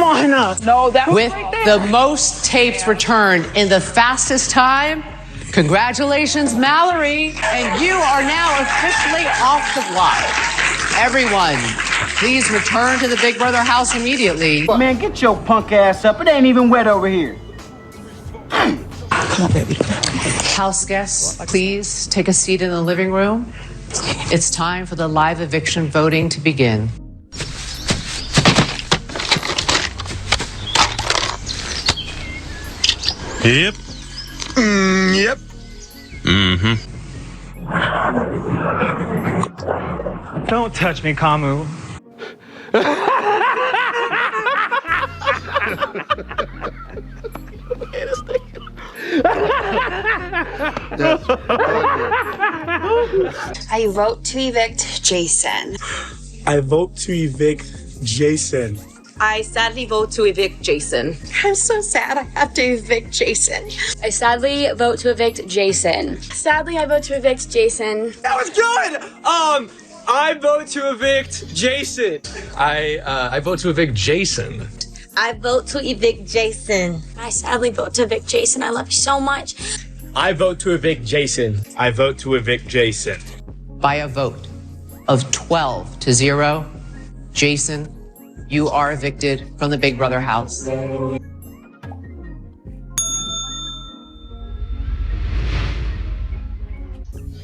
on us. No, that With the most tapes returned in the fastest time, congratulations, Mallory. And you are now officially off the block. Everyone, please return to the Big Brother house immediately. Man, get your punk ass up. It ain't even wet over here. Come on, baby. House guests, please take a seat in the living room. It's time for the live eviction voting to begin. Yep. Yep. Mm-hmm. Don't touch me, Kamu. I vote to evict Jason. I vote to evict Jason. I sadly vote to evict Jason. I'm so sad I have to evict Jason. I sadly vote to evict Jason. Sadly, I vote to evict Jason. That was good! I vote to evict Jason. I vote to evict Jason. I vote to evict Jason. I sadly vote to evict Jason. I love you so much. I vote to evict Jason. I vote to evict Jason. By a vote of 12-0, Jason, you are evicted from the Big Brother house.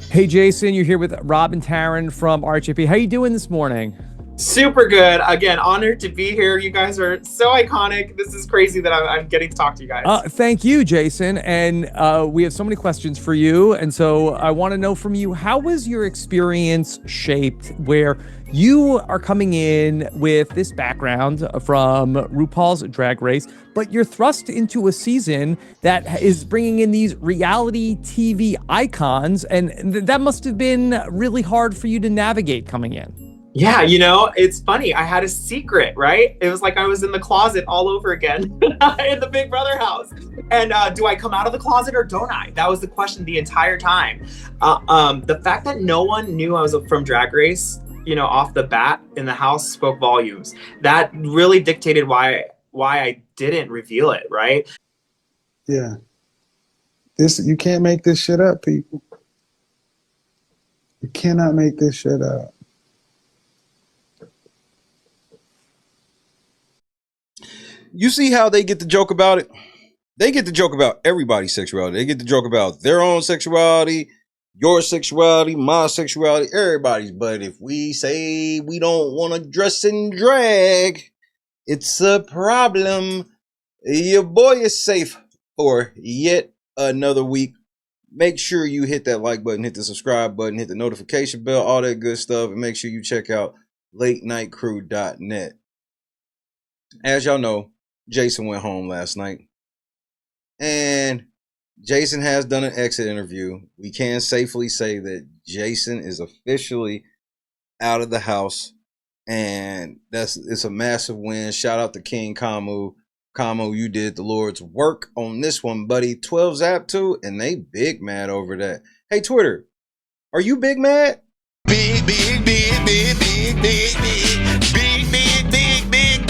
Hey, Jason, you're here with Rob and Taran from RHAP. How you doing this morning? Super good. Again, honored to be here. You guys are so iconic. This is crazy that I'm getting to talk to you guys. Thank you, Jason. And we have so many questions for you. And so I want to know from you, how was your experience shaped where you are coming in with this background from RuPaul's Drag Race, but you're thrust into a season that is bringing in these reality TV icons, and that must have been really hard for you to navigate coming in. Yeah, you know, it's funny. I had a secret, right? It was like I was in the closet all over again in the Big Brother house. And do I come out of the closet or don't I? That was the question the entire time. The fact that no one knew I was from Drag Race, you know, off the bat in the house spoke volumes. That really dictated why I didn't reveal it, right? Yeah. You can't make this shit up, people. You cannot make this shit up. You see how they get the joke about it? They get the joke about everybody's sexuality. They get the joke about their own sexuality, your sexuality, my sexuality, everybody's. But if we say we don't want to dress in drag, it's a problem. Your boy is safe for yet another week. Make sure you hit that like button, hit the subscribe button, hit the notification bell, all that good stuff. And make sure you check out latenightcrew.net. As y'all know, Jason went home last night. And Jason has done an exit interview. We can safely say that Jason is officially out of the house. And it's a massive win. Shout out to King Kamu. Kamu, you did the Lord's work on this one, buddy. 12 zap too, and they big mad over that. Hey, Twitter, are you big mad? Big, big, big, big, big, big, big, big, big, big, big, big,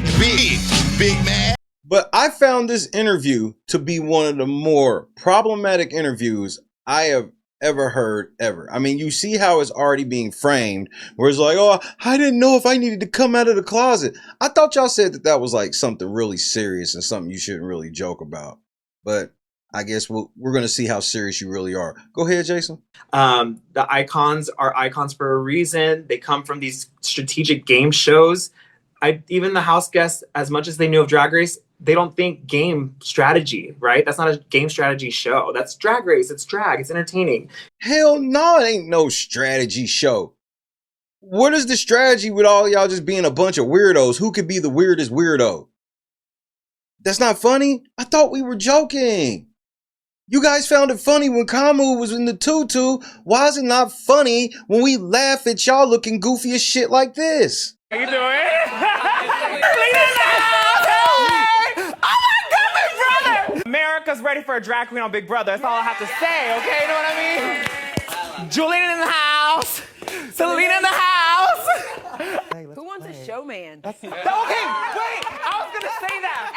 big, big mad. But I found this interview to be one of the more problematic interviews I have ever heard ever. I mean, you see how it's already being framed, where it's like, oh, I didn't know if I needed to come out of the closet. I thought y'all said that was like something really serious and something you shouldn't really joke about. But I guess we're going to see how serious you really are. Go ahead, Jason. The icons are icons for a reason. They come from these strategic game shows. Even the house guests, as much as they knew of Drag Race, they don't think game strategy, right? That's not a game strategy show. That's Drag Race. It's drag. It's entertaining. Hell no, it ain't no strategy show. What is the strategy with all y'all just being a bunch of weirdos? Who could be the weirdest weirdo? That's not funny? I thought we were joking. You guys found it funny when Kamu was in the tutu. Why is it not funny when we laugh at y'all looking goofy as shit like this? How you doing? America's ready for a drag queen on Big Brother. That's all I have to say, okay? You know what I mean? Julian in the house. Selena in the house. Who wants a showman? Okay, wait. I was going to say that.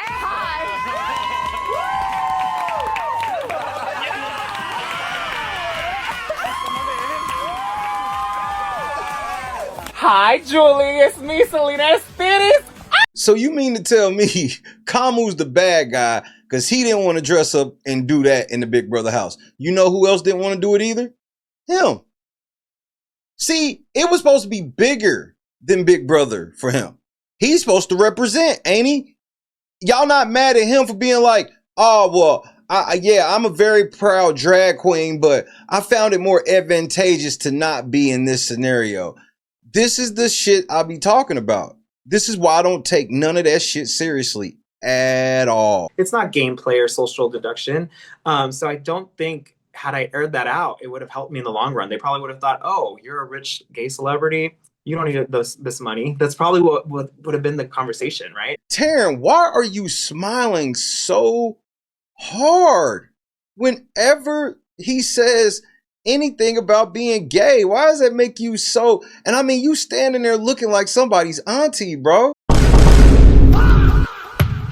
Hi, Julie. It's me, Selena Spitties. So you mean to tell me Kamu's the bad guy because he didn't want to dress up and do that in the Big Brother house? You know who else didn't want to do it either? Him. See, it was supposed to be bigger than Big Brother for him. He's supposed to represent, ain't he? Y'all not mad at him for being like, oh, well, I'm a very proud drag queen, but I found it more advantageous to not be in this scenario. This is the shit I be talking about. This is why I don't take none of that shit seriously at all. It's not gameplay or social deduction. So I don't think had I aired that out, it would have helped me in the long run. They probably would have thought, oh, you're a rich gay celebrity. You don't need this money. That's probably what would have been the conversation, right? Taran, why are you smiling so hard whenever he says anything about being gay? Why does that make you so? And I mean, you standing there looking like somebody's auntie, bro.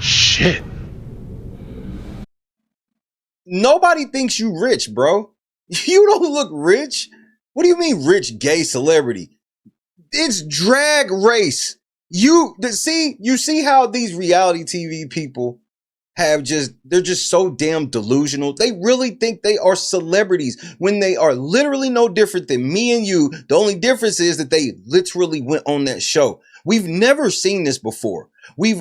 Shit. Nobody thinks you rich, bro. You don't look rich. What do you mean rich gay celebrity? It's Drag Race. You see how these reality TV people they're just so damn delusional. They really think they are celebrities when they are literally no different than me and you. The only difference is that they literally went on that show. We've never seen this before. We've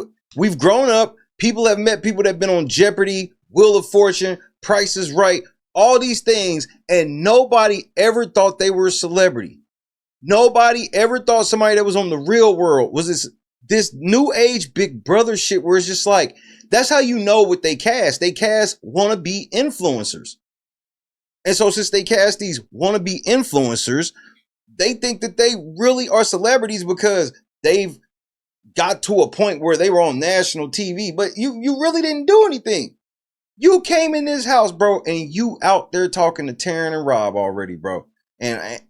grown up. People have met people that have been on Jeopardy, Wheel of Fortune, Price is Right, all these things, and nobody ever thought they were a celebrity. Nobody ever thought somebody that was on The Real World was this new age Big Brother shit where it's just like, that's how you know what they cast. They cast wannabe influencers. And so since they cast these wannabe influencers, they think that they really are celebrities because they've got to a point where they were on national TV. But you really didn't do anything. You came in this house, bro, and you out there talking to Taran and Rob already, bro. And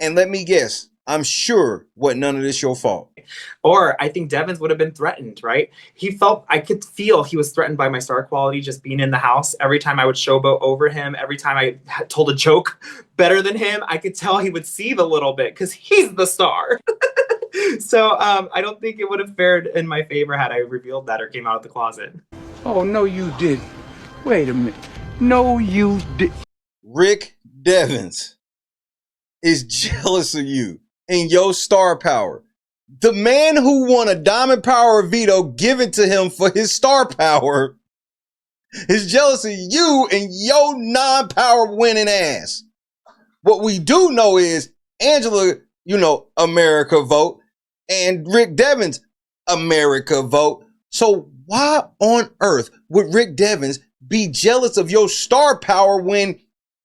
let me guess, I'm sure none of this your fault. Or I think Devins would have been threatened, right? I could feel he was threatened by my star quality just being in the house. Every time I would showboat over him, every time I told a joke better than him, I could tell he would seethe a little bit because he's the star. So I don't think it would have fared in my favor had I revealed that or came out of the closet. Oh, no, you didn't. Wait a minute. No, you didn't. Rick Devins is jealous of you and your star power. The man who won a Diamond Power veto given to him for his star power is jealous of you and your non-power winning ass. What we do know is Angela, America vote, and Rick Devins, America vote. So why on earth would Rick Devins be jealous of your star power when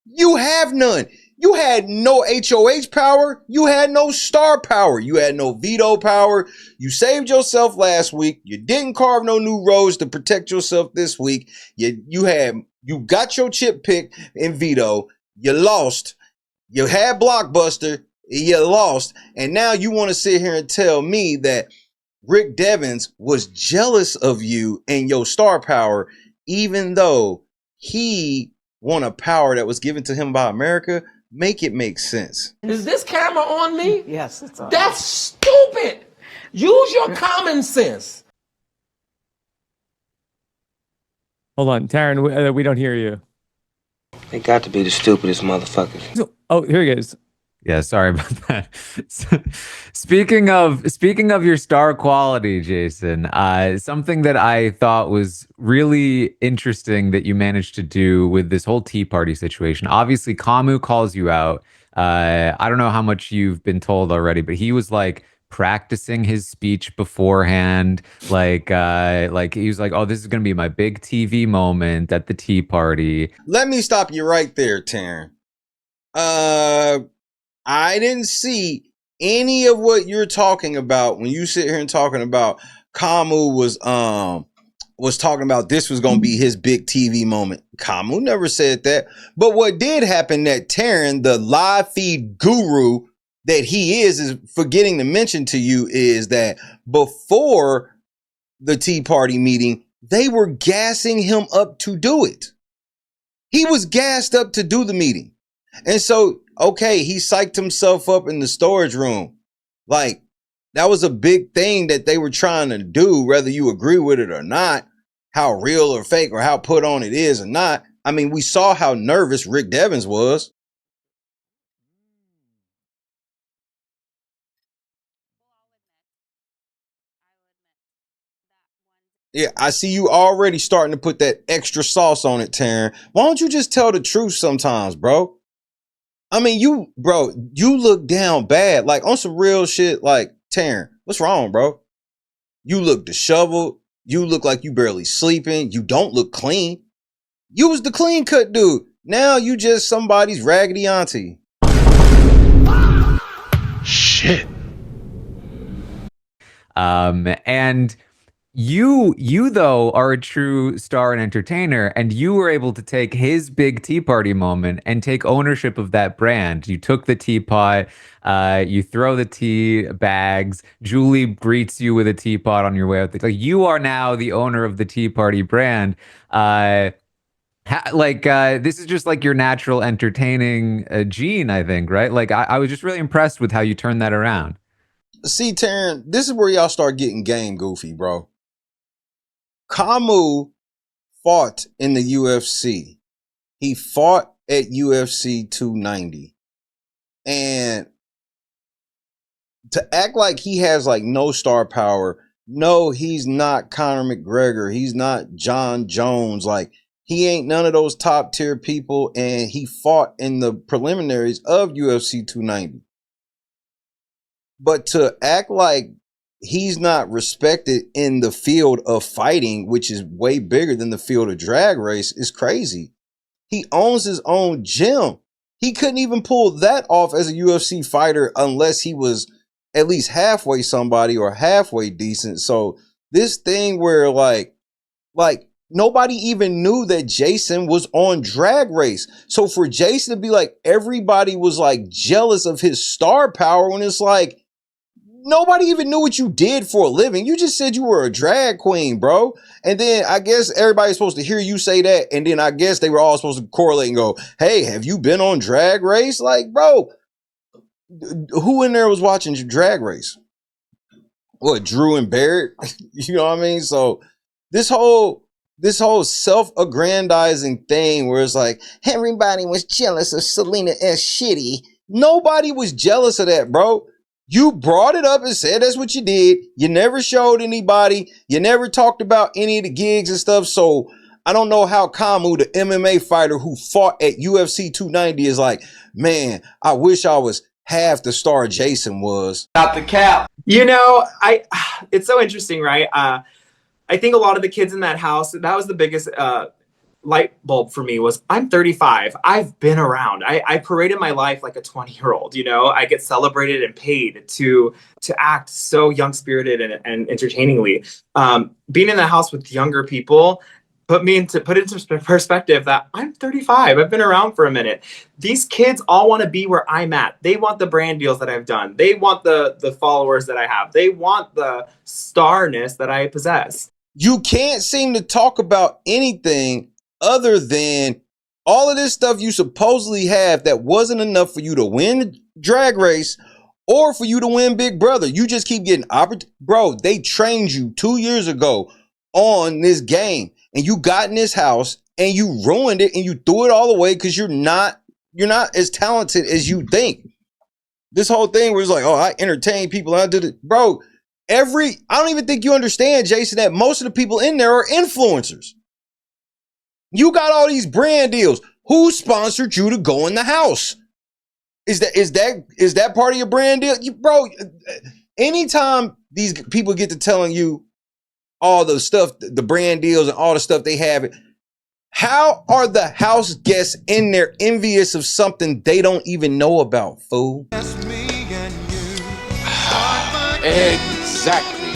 you have none? You had no HOH power. You had no star power. You had no veto power. You saved yourself last week. You didn't carve no new roads to protect yourself this week. You got your chip picked in veto. You lost. You had Blockbuster. You lost. And now you want to sit here and tell me that Rick Devins was jealous of you and your star power, even though he won a power that was given to him by America. Make it make sense. Is this camera on me? Yes, it's on. That's stupid. Use your common sense. Hold on, Taran, we don't hear you. They got to be the stupidest motherfuckers. Oh, here he goes. Yeah, sorry about that. Speaking of your star quality, Jason, something that I thought was really interesting that you managed to do with this whole Tea Party situation. Obviously, Kamu calls you out. I don't know how much you've been told already, but he was like practicing his speech beforehand. Like he was like, "Oh, this is gonna be my big TV moment at the Tea Party." Let me stop you right there, Taran. I didn't see any of what you're talking about when you sit here and talking about Kamu was was talking about this was going to be his big TV moment. Kamu never said that. But what did happen that Taran, the live feed guru that he is forgetting to mention to you is that before the Tea Party meeting, they were gassing him up to do it. He was gassed up to do the meeting. And so, okay, he psyched himself up in the storage room. Like, that was a big thing that they were trying to do, whether you agree with it or not, how real or fake or how put on it is or not. I mean, we saw how nervous Rick Devens was. Yeah, I see you already starting to put that extra sauce on it, Taran. Why don't you just tell the truth sometimes, bro? I mean, you look down bad, like on some real shit. Like, Taran, what's wrong, bro? You look disheveled. You look like you barely sleeping. You don't look clean. You was the clean cut dude. Now you just somebody's raggedy auntie. Shit. And you though are a true star and entertainer, and you were able to take his big Tea Party moment and take ownership of that brand. You took the teapot, you throw the tea bags. Julie greets you with a teapot on your way out. Like, you are now the owner of the Tea Party brand. This is just like your natural entertaining gene, I think, right? Like, I was just really impressed with how you turned that around. See, Taran, this is where y'all start getting game goofy, bro. Kamu fought in the UFC. He fought at UFC 290. And to act like he has like no star power, no, he's not Conor McGregor. He's not John Jones. Like, he ain't none of those top tier people. And he fought in the preliminaries of UFC 290. But to act like he's not respected in the field of fighting, which is way bigger than the field of drag race, is crazy. He owns his own gym. He couldn't even pull that off as a UFC fighter unless he was at least halfway somebody or halfway decent. So this thing where like nobody even knew that Jason was on Drag Race. So for Jason to be like, everybody was like jealous of his star power when it's like, nobody even knew what you did for a living. You just said you were a drag queen, bro. And then I guess everybody's supposed to hear you say that. And then I guess they were all supposed to correlate and go, hey, have you been on Drag Race? Like, bro, who in there was watching Drag Race? What, Drew and Barrett? You know what I mean? So this whole self-aggrandizing thing where it's like, everybody was jealous of Selena as shitty. Nobody was jealous of that, bro. You brought it up and said that's what you did. You never showed anybody. You never talked about any of the gigs and stuff. So I don't know how Kamu, the MMA fighter who fought at UFC 290, is like, man, I wish I was half the star Jason was. Not the cap. You know, it's so interesting, right? I think a lot of the kids in that house, that was the biggest light bulb for me was, I'm 35. I've been around. I paraded my life like a 20-year-old, you know. I get celebrated and paid to act so young-spirited and entertainingly. Being in the house with younger people put into perspective that I'm 35. I've been around for a minute. These kids all want to be where I'm at. They want the brand deals that I've done. They want the followers that I have. They want the starness that I possess. You can't seem to talk about anything other than all of this stuff you supposedly have that wasn't enough for you to win Drag Race or for you to win Big Brother. You just keep getting bro, they trained you 2 years ago on this game and you got in this house and you ruined it and you threw it all away because you're not as talented as you think. This whole thing was like, oh, I entertain people. I did it. Bro, I don't even think you understand, Jason, that most of the people in there are influencers. You got all these brand deals. Who sponsored you to go in the house? Is that part of your brand deal? Bro, anytime these people get to telling you all the stuff, the brand deals and all the stuff they have, how are the house guests in there envious of something they don't even know about, fool? Exactly.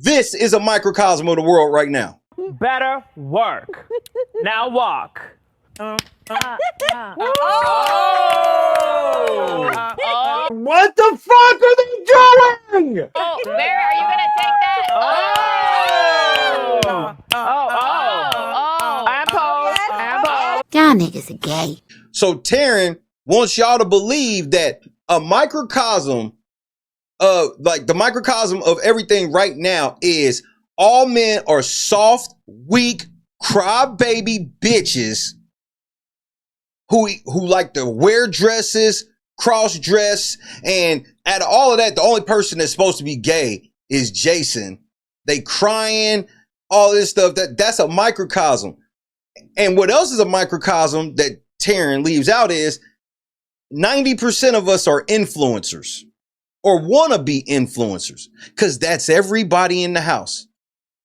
This is a microcosm of the world right now. Better work. Now walk. What the fuck are they doing? Oh, Barry, are you gonna take that? Y'all niggas are gay. So Taran wants y'all to believe that a microcosm like the microcosm of everything right now is all men are soft, weak, crybaby bitches who like to wear dresses, cross dress, and out of all of that, the only person that's supposed to be gay is Jason. They crying, all this stuff. That's a microcosm. And what else is a microcosm that Taran leaves out is 90% of us are influencers or want to be influencers, because that's everybody in the house.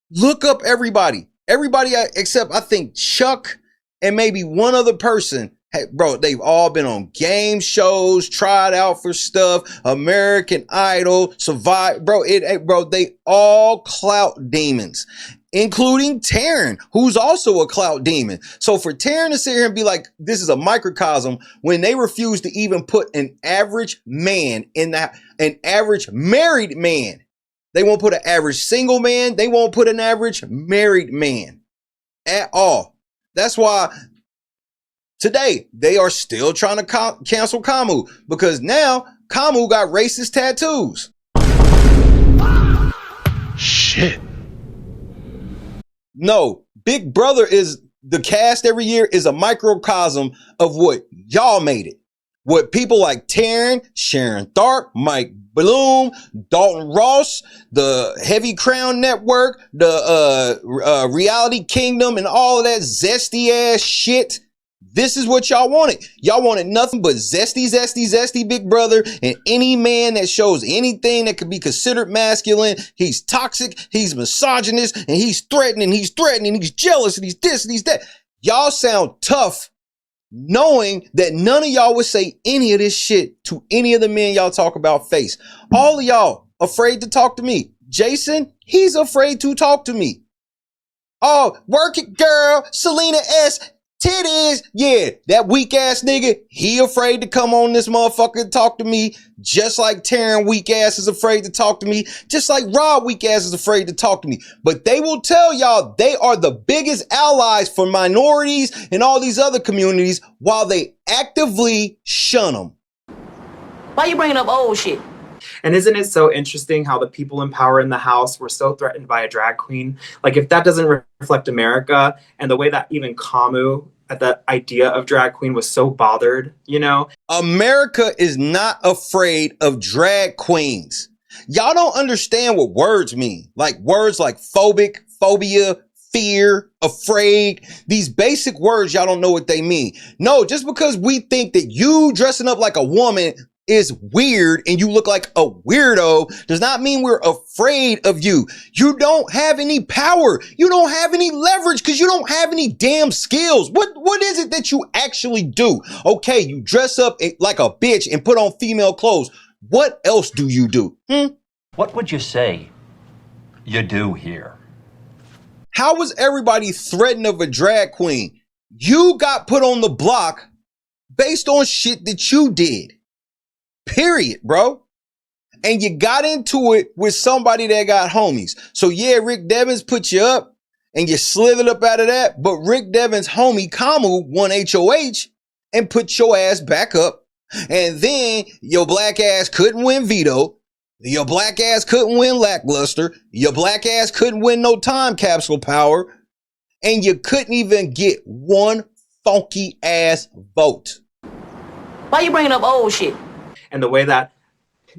Look up everybody except I think Chuck and maybe one other person. Hey, bro, they've all been on game shows, tried out for stuff, American Idol, Survive. Bro, they all clout demons, including Taran, who's also a clout demon. So for Taran to sit here and be like, this is a microcosm, when they refuse to even put an average man in that, an average married man. They won't put an average single man. They won't put an average married man at all. That's why today they are still trying to cancel Kamu, because now Kamu got racist tattoos. Shit. No, Big Brother is the cast every year is a microcosm of what y'all made it. What people like Taran, Sharon Tharp, Mike Bloom, Dalton Ross, the Heavy Crown Network, the Reality Kingdom, and all of that zesty ass shit. This is what y'all wanted. Y'all wanted nothing but zesty Big Brother, and any man that shows anything that could be considered masculine, he's toxic, he's misogynist, and he's threatening, he's jealous, and he's this and he's that. Y'all sound tough, knowing that none of y'all would say any of this shit to any of the men y'all talk about face. All of y'all afraid to talk to me. Jason, he's afraid to talk to me. Oh, work it, girl. Selena S. Titties. Yeah, that weak ass nigga, he afraid to come on this motherfucker and talk to me, just like Taran weak ass is afraid to talk to me, just like Rob weak ass is afraid to talk to me. But they will tell y'all they are the biggest allies for minorities and all these other communities while they actively shun them. Why you bringing up old shit? And isn't it so interesting how the people in power in the house were so threatened by a drag queen? Like, if that doesn't reflect America, and the way that even Kamu at the idea of drag queen was so bothered, you know? America is not afraid of drag queens. Y'all don't understand what words mean. Like words like phobic, phobia, fear, afraid. These basic words, y'all don't know what they mean. No, just because we think that you dressing up like a woman is weird and you look like a weirdo does not mean we're afraid of you. You don't have any power. You don't have any leverage because you don't have any damn skills. What is it that you actually do? Okay, you dress up like a bitch and put on female clothes. What else do you do? What would you say you do here? How was everybody threatened of a drag queen? You got put on the block based on shit that you did. Period, bro. And you got into it with somebody that got homies. So yeah, Rick Devens put you up and you slithered up out of that. But Rick Devens' homie Kamu won HOH and put your ass back up. And then your black ass couldn't win veto. Your black ass couldn't win lackluster. Your black ass couldn't win no time capsule power. And you couldn't even get one funky ass vote. Why you bringing up old shit? And the way that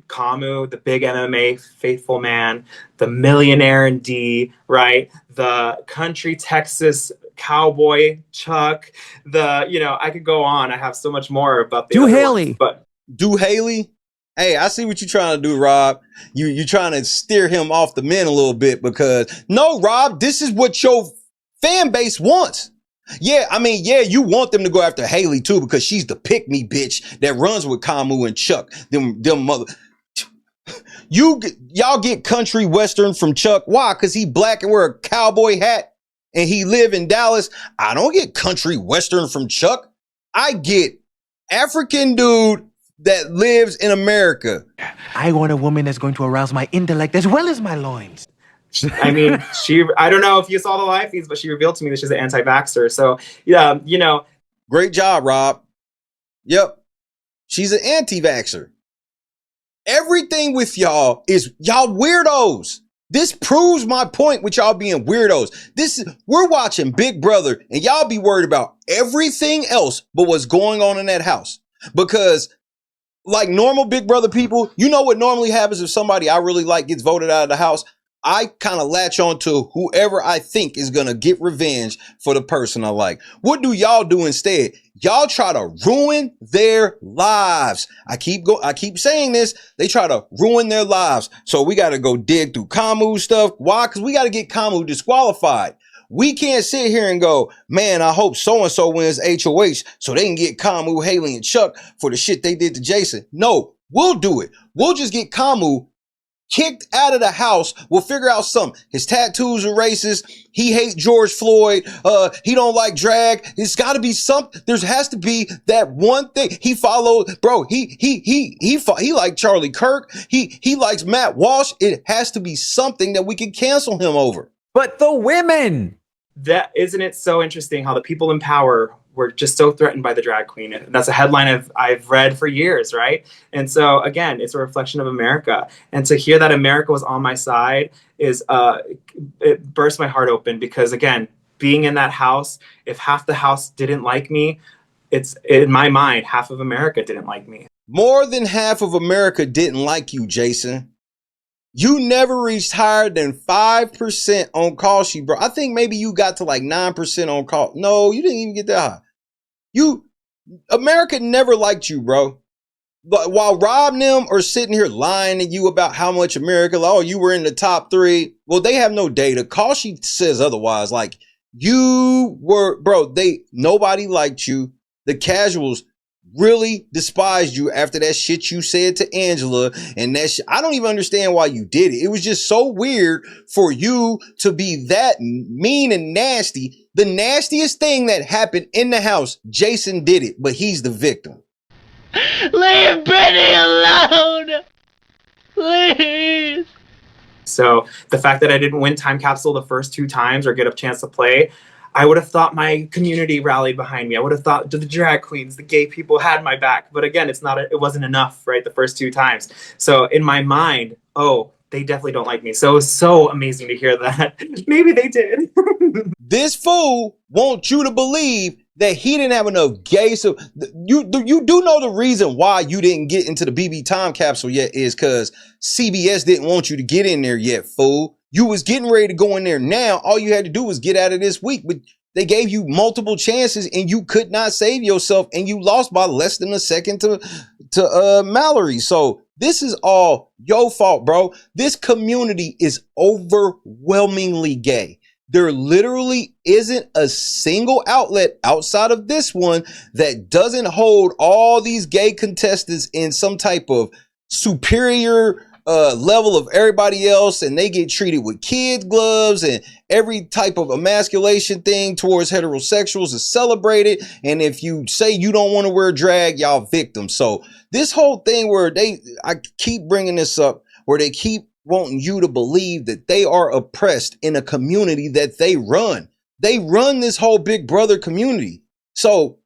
Kamu, the big MMA faithful man, the millionaire in D, right? The country Texas cowboy Chuck, I could go on. I have so much more about the Haley. But do Haley? Hey, I see what you're trying to do, Rob. You're trying to steer him off the men a little bit because no, Rob, this is what your fan base wants. Yeah, I mean, yeah, you want them to go after Haley too because she's the pick-me bitch that runs with Kamu and Chuck. Them mother. Y'all get country western from Chuck. Why? Because he black and wear a cowboy hat and he live in Dallas. I don't get country western from Chuck. I get African dude that lives in America. I want a woman that's going to arouse my intellect as well as my loins. I mean, I don't know if you saw the live feeds, but she revealed to me that she's an anti-vaxxer. So, yeah, you know. Great job, Rob. Yep. She's an anti-vaxxer. Everything with y'all is y'all weirdos. This proves my point with y'all being weirdos. We're watching Big Brother and y'all be worried about everything else but what's going on in that house. Because like normal Big Brother people, you know what normally happens if somebody I really like gets voted out of the house? I kind of latch on to whoever I think is going to get revenge for the person I like. What do y'all do instead? Y'all try to ruin their lives. I keep saying this. They try to ruin their lives. So we got to go dig through Kamu stuff. Why? Because we got to get Kamu disqualified. We can't sit here and go, man, I hope so-and-so wins HOH so they can get Kamu, Haley, and Chuck for the shit they did to Jason. No, we'll do it. We'll just get Kamu kicked out of the house. We'll figure out something. His tattoos are racist. He hates George Floyd. He don't like drag. It's got to be something. There has to be that one thing. He followed, bro. He liked Charlie Kirk. He likes Matt Walsh. It has to be something that we can cancel him over. But the women. Isn't it so interesting how the people in power were just so threatened by the drag queen? That's a headline I've read for years, right? And so again, it's a reflection of America. And to hear that America was on my side it burst my heart open, because again, being in that house, if half the house didn't like me, it's in my mind, half of America didn't like me. More than half of America didn't like you, Jason. You never reached higher than 5% on call sheet, bro. I think maybe you got to like 9% on call. No, you didn't even get that high. America never liked you, bro. But while Rob and them are sitting here lying to you about how much America, you were in the top 3. Well, they have no data. Call sheet says otherwise. Like you were, bro, nobody liked you. The casuals really despised you after that shit you said to Angela, and that I don't even understand why you did it. It was just so weird for you to be that mean and nasty. The nastiest thing that happened in the house, Jason did it, but he's the victim. Leave Benny alone! Please! So the fact that I didn't win Time Capsule the first 2 times or get a chance to play, I would have thought my community rallied behind me. I would have thought the drag queens, the gay people had my back. But again, it wasn't enough, right? The first 2 times. So in my mind, they definitely don't like me. So it was so amazing to hear that. Maybe they did. This fool wants you to believe that he didn't have enough gay. So you do know the reason why you didn't get into the BB Time Capsule yet is because CBS didn't want you to get in there yet, fool. You was getting ready to go in there now. All you had to do was get out of this week. But they gave you multiple chances and you could not save yourself. And you lost by less than a second to Mallory. So this is all your fault, bro. This community is overwhelmingly gay. There literally isn't a single outlet outside of this one that doesn't hold all these gay contestants in some type of superior level of everybody else, and they get treated with kid gloves, and every type of emasculation thing towards heterosexuals is celebrated. And if you say you don't want to wear drag, y'all victims. So this whole thing where I keep bringing this up, where they keep wanting you to believe that they are oppressed in a community that they run. They run this whole Big Brother community. So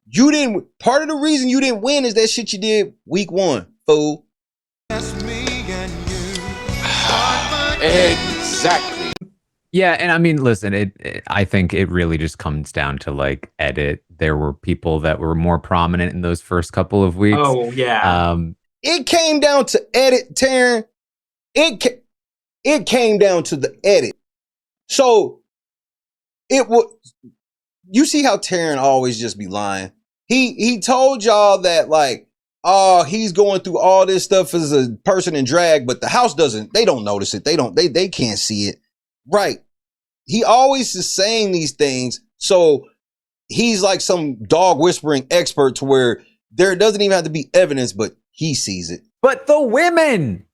part of the reason you didn't win is that shit you did week 1, fool. Exactly. Yeah, and I mean, listen, I think it really just comes down to like edit. There were people that were more prominent in those first couple of weeks. Oh, yeah. It came down to edit, Taran. It came down to the edit. So you see how Taran always just be lying. He told y'all that like, he's going through all this stuff as a person in drag, but the house they don't notice it. They can't see it. Right. He always is saying these things. So he's like some dog whispering expert to where there doesn't even have to be evidence, but he sees it. But the women.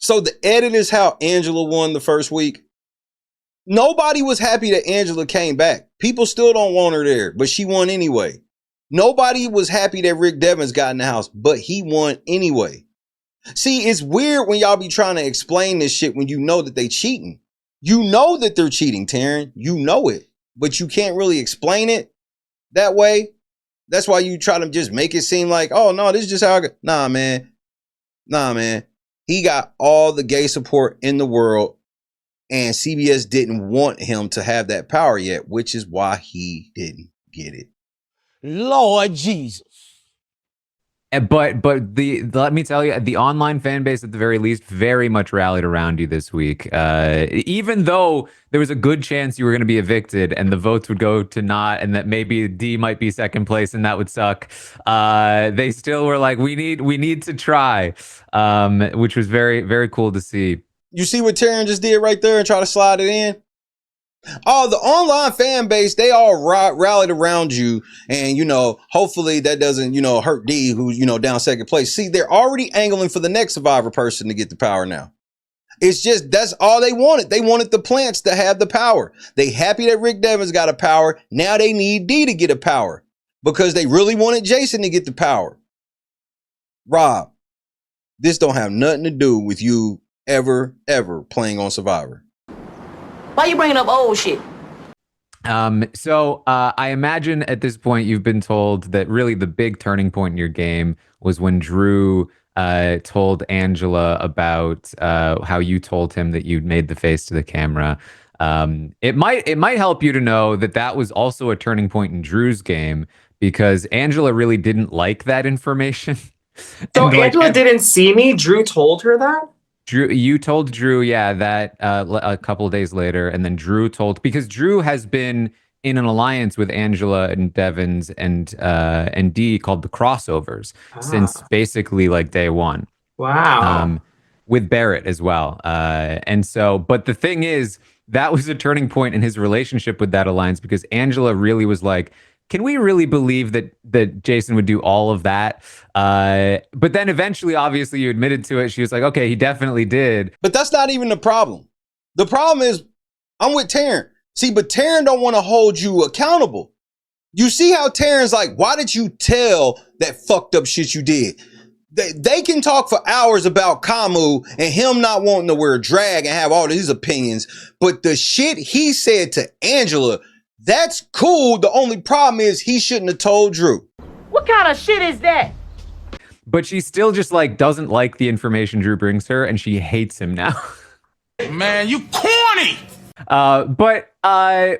So the edit is how Angela won the first week. Nobody was happy that Angela came back. People still don't want her there, but she won anyway. Nobody was happy that Rick Devens got in the house, but he won anyway. See, it's weird when y'all be trying to explain this shit when you know that they cheating. You know that they're cheating, Taran. You know it, but you can't really explain it that way. That's why you try to just make it seem like, oh no, this is just how I go. Nah, man. He got all the gay support in the world, and CBS didn't want him to have that power yet, which is why he didn't get it. Lord Jesus. But let me tell you, the online fan base at the very least very much rallied around you this week. Even though there was a good chance you were going to be evicted and the votes would go to not, and that maybe D might be second place and that would suck. They still were like, we need to try, which was very, very cool to see. You see what Taran just did right there and try to slide it in? Oh, the online fan base, they all rallied around you. And, hopefully that doesn't, hurt D, who's, down second place. See, they're already angling for the next Survivor person to get the power now. It's just, that's all they wanted. They wanted the plants to have the power. They happy that Rick Devens got a power. Now they need D to get a power because they really wanted Jason to get the power. Rob, this don't have nothing to do with you ever playing on Survivor. Why you bringing up old shit? So I imagine at this point you've been told that really the big turning point in your game was when Drew told Angela about how you told him that you'd made the face to the camera. It might help you to know that was also a turning point in Drew's game because Angela really didn't like that information. So Angela didn't see me? Drew told her that? Drew, you told Drew, that a couple of days later, and then Drew told, because Drew has been in an alliance with Angela and Devens and Dee called the Crossovers since basically like day one. Wow. With Barrett as well. And so, but the thing is, that was a turning point in his relationship with that alliance because Angela really was like, can we really believe that Jason would do all of that? But then eventually, obviously, you admitted to it. She was like, okay, he definitely did. But that's not even the problem. The problem is I'm with Taran. See, but Taran don't want to hold you accountable. You see how Taran's like, why did you tell that fucked up shit you did? They can talk for hours about Kamu and him not wanting to wear drag and have all these opinions. But the shit he said to Angela, that's cool. The only problem is he shouldn't have told Drew. What kind of shit is that? But she still just like doesn't like the information Drew brings her and she hates him now. Man, you corny! But I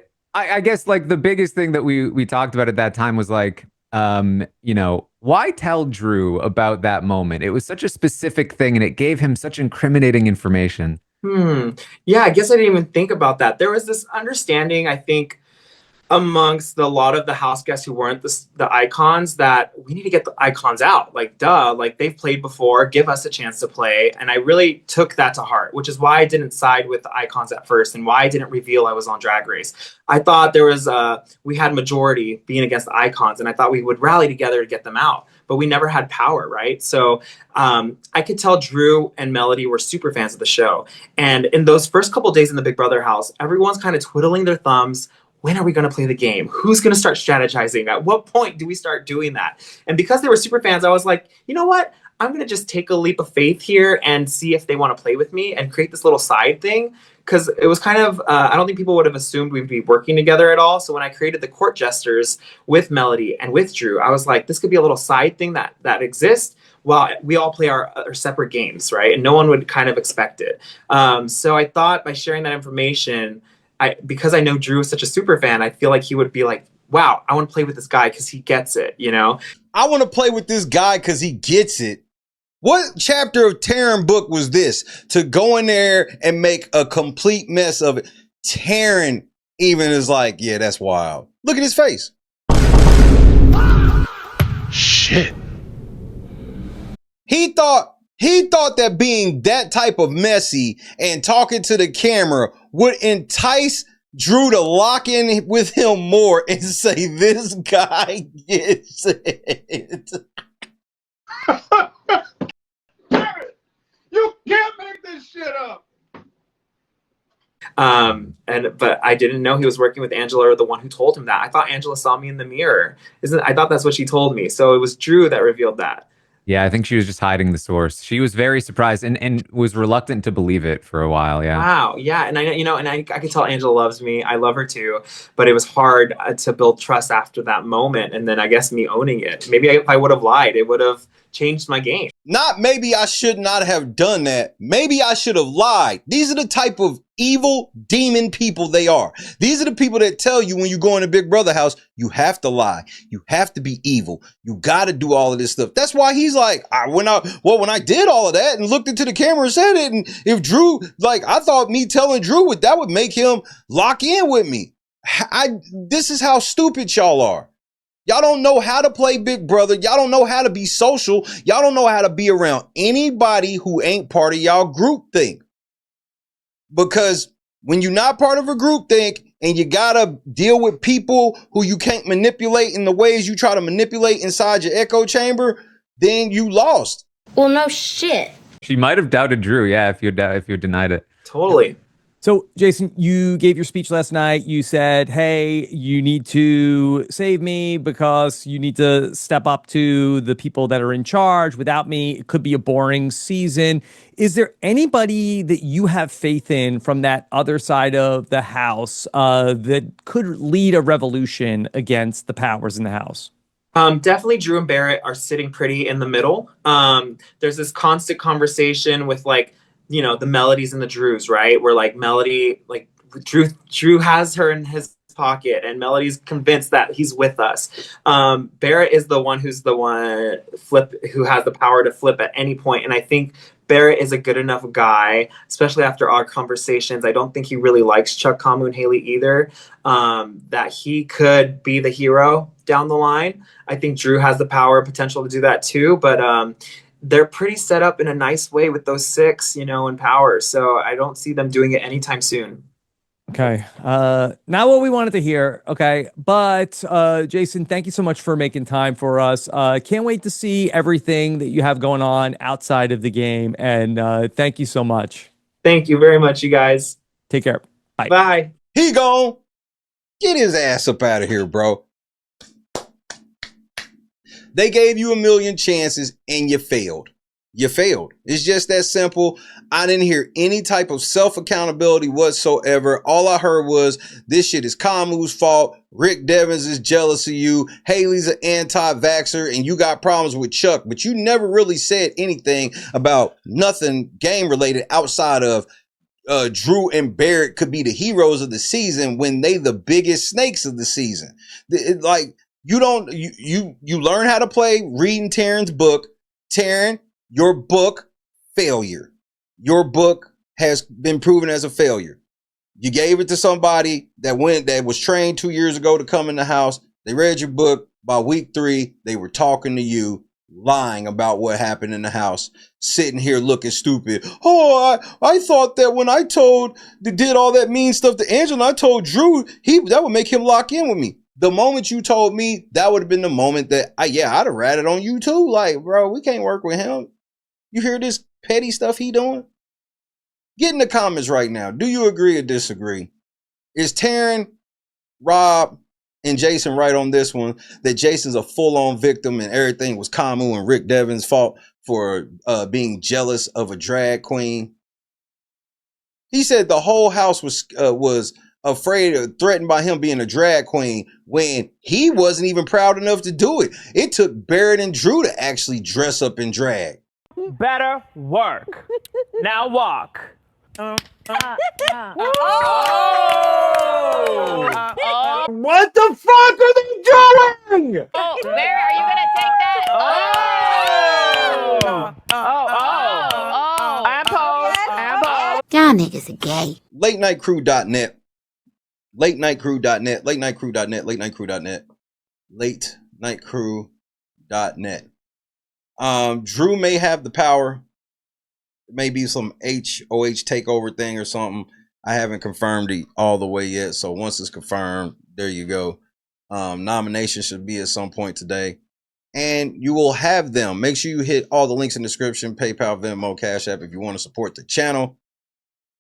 guess like the biggest thing that we talked about at that time was like, why tell Drew about that moment? It was such a specific thing and it gave him such incriminating information. Yeah, I guess I didn't even think about that. There was this understanding, I think, amongst a lot of the house guests who weren't the icons that we need to get the icons out. Like, duh, like they've played before, give us a chance to play. And I really took that to heart, which is why I didn't side with the icons at first and why I didn't reveal I was on Drag Race. I thought there was we had majority being against the icons and I thought we would rally together to get them out, but we never had power, right? So I could tell Drew and Melody were super fans of the show. And in those first couple of days in the Big Brother house, everyone's kind of twiddling their thumbs. When are we going to play the game? Who's going to start strategizing? At what point do we start doing that? And because they were super fans, I was like, you know what? I'm going to just take a leap of faith here and see if they want to play with me and create this little side thing. Because it was kind of, I don't think people would have assumed we'd be working together at all. So when I created the court jesters with Melody and with Drew, I was like, this could be a little side thing that exists while we all play our separate games, right? And no one would kind of expect it. So I thought by sharing that information, because I know Drew is such a super fan, I feel like he would be like, wow, I want to play with this guy because he gets it, I want to play with this guy because he gets it. What chapter of Taran book was this? To go in there and make a complete mess of it. Taran even is like, yeah, that's wild. Look at his face. Shit. He thought that being that type of messy and talking to the camera would entice Drew to lock in with him more and say, this guy gets it. You Can't make this shit up. But I didn't know he was working with Angela or the one who told him that. I thought Angela saw me in the mirror. I thought that's what she told me. So it was Drew that revealed that. Yeah, I think she was just hiding the source. She was very surprised and was reluctant to believe it for a while. Yeah. Wow. Yeah. And I could tell Angela loves me. I love her too. But it was hard to build trust after that moment. And then I guess me owning it. Maybe if I would have lied, it would have changed my game. Not maybe I should not have done that. Maybe I should have lied. These are the type of evil demon people they are. These are the people that tell you when you go in a Big Brother house, you have to lie. You have to be evil. You got to do all of this stuff. That's why he's like, when I did all of that and looked into the camera and said it, and if Drew, like, I thought me telling Drew that would make him lock in with me. This is how stupid y'all are. Y'all don't know how to play Big Brother. Y'all don't know how to be social. Y'all don't know how to be around anybody who ain't part of y'all group think. Because when you're not part of a group think and you gotta deal with people who you can't manipulate in the ways you try to manipulate inside your echo chamber, then you lost. Well, no shit. She might have doubted Drew, yeah, if you denied it. Totally. So, Jason, you gave your speech last night. You said, hey, you need to save me because you need to step up to the people that are in charge. Without me, it could be a boring season. Is there anybody that you have faith in from that other side of the house that could lead a revolution against the powers in the house? Definitely Drew and Barrett are sitting pretty in the middle. There's this constant conversation with the Melodies and the Drews, right? Where Melody, Drew has her in his pocket and Melody's convinced that he's with us. Barrett is the one who has the power to flip at any point. And I think Barrett is a good enough guy, especially after our conversations. I don't think he really likes Chuck, Kamu, and Haley either, that he could be the hero down the line. I think Drew has the power and potential to do that too, but they're pretty set up in a nice way with those 6, in power. So I don't see them doing it anytime soon. Okay. Not what we wanted to hear. Okay. But Jason, thank you so much for making time for us. Can't wait to see everything that you have going on outside of the game. And thank you so much. Thank you very much, you guys. Take care. Bye. Bye. He gone. Get his ass up out of here, bro. They gave you a million chances and you failed. You failed. It's just that simple. I didn't hear any type of self-accountability whatsoever. All I heard was this shit is Kamu's fault. Rick Devens is jealous of you. Haley's an anti-vaxxer and you got problems with Chuck. But you never really said anything about nothing game related outside of Drew and Barrett could be the heroes of the season when they the biggest snakes of the season. You learn how to play reading Taran's book. Taran, your book, failure. Your book has been proven as a failure. You gave it to somebody that was trained 2 years ago to come in the house. They read your book. By week 3, they were talking to you, lying about what happened in the house, sitting here looking stupid. Oh, I thought that when I did all that mean stuff to Angela, I told Drew that would make him lock in with me. The moment you told me, that would have been the moment that I'd have ratted on you too. Like, bro, we can't work with him. You hear this petty stuff he doing? Get in the comments right now. Do you agree or disagree? Is Taran, Rob, and Jason right on this one? That Jason's a full-on victim and everything was Kamu and Rick Devens' fault for being jealous of a drag queen? He said the whole house was afraid or threatened by him being a drag queen when he wasn't even proud enough to do it. It took Barrett and Drew to actually dress up in drag. Better work. Now walk. What the fuck are they doing? Oh, Barrett, are you gonna take that? Y'all niggas are gay. LateNightCrew.net. LateNightCrew.net. LateNightCrew.net. LateNightCrew.net. LateNightCrew.net. Drew may have the power. Maybe some HOH takeover thing or something. I haven't confirmed it all the way yet. So once it's confirmed, there you go. Nomination should be at some point today. and you will have them. Make sure you hit all the links in the description, PayPal, Venmo, Cash App, if you want to support the channel.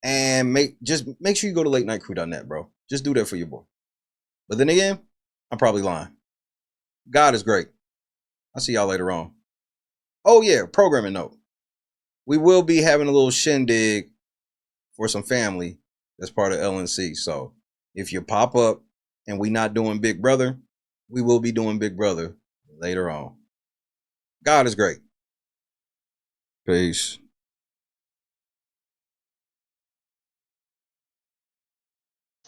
And make sure you go to latenightcrew.net, bro. Just do that for your boy. But then again, I'm probably lying. God is great. I'll see y'all later on. Oh yeah, programming note. We will be having a little shindig for some family that's part of LNC. So if you pop up and we not doing Big Brother, we will be doing Big Brother later on. God is great. Peace.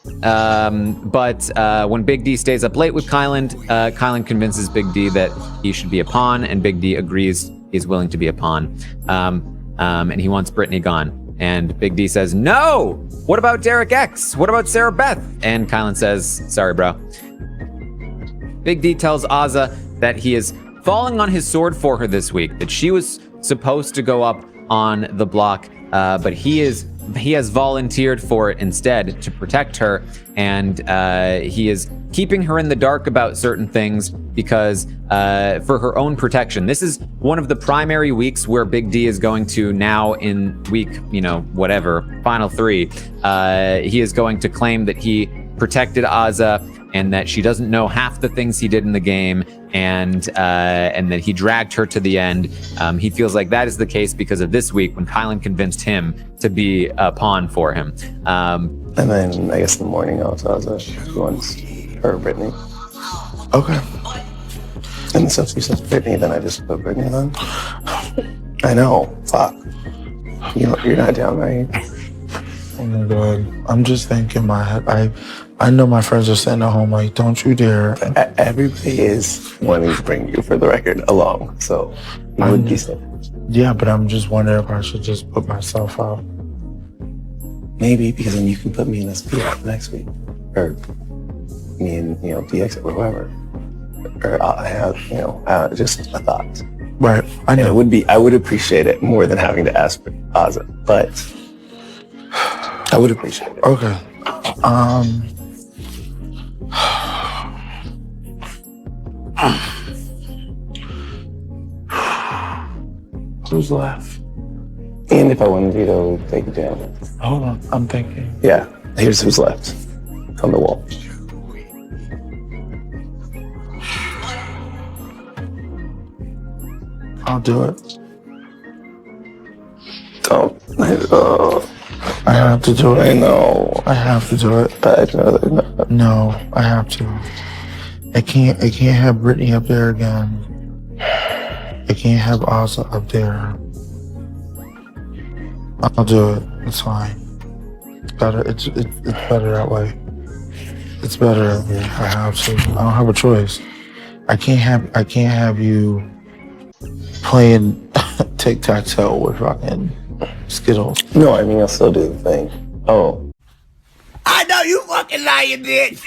But when Big D stays up late with Kyland, Kyland convinces Big D that he should be a pawn, and Big D agrees he's willing to be a pawn. And he wants Brittany gone. And Big D says, no! What about Derek X? What about Sarah Beth? And Kyland says, sorry, bro. Big D tells Azah that he is falling on his sword for her this week, that she was supposed to go up on the block, but he has volunteered for it instead to protect her, and he is keeping her in the dark about certain things because for her own protection. This is one of the primary weeks where Big D is going to now in week, whatever, final 3. He is going to claim that he protected Azah and that she doesn't know half the things he did in the game, and that he dragged her to the end. He feels like that is the case because of this week when Kyland convinced him to be a pawn for him. And then I guess in the morning I'll tell Azah she wants her or Brittany. Okay. And so if she says Brittany, then I just put Brittany on. I know. Fuck. You're not down, right? Oh my God. I'm just thinking in my head. I know my friends are sitting at home like, don't you dare. Everybody is wanting to bring you, for the record, along. So you would be safe. Yeah, but I'm just wondering if I should just put myself out. Maybe, because then you can put me in a split next week. Or me and, DX or whoever. Or I have, just a thought. Right. I know. I would appreciate it more than having to ask for Azah, but I would appreciate it. Okay. Who's left? And if I wanted you to take it down. Hold on, I'm thinking. Yeah, here's who's left on the wall. I'll do it. Don't. I have to do it. I know. I have to do it. But I'd rather not. No, I have to. I can't have Brittany up there again. I can't have Azah up there. I'll do it. It's fine. It's better. It's better that way. It's better that way. I have to. I don't have a choice. I can't have you playing tic-tac-toe with fucking Skittles. No, I mean I'll still do the thing. Oh. I know you fucking lying, bitch.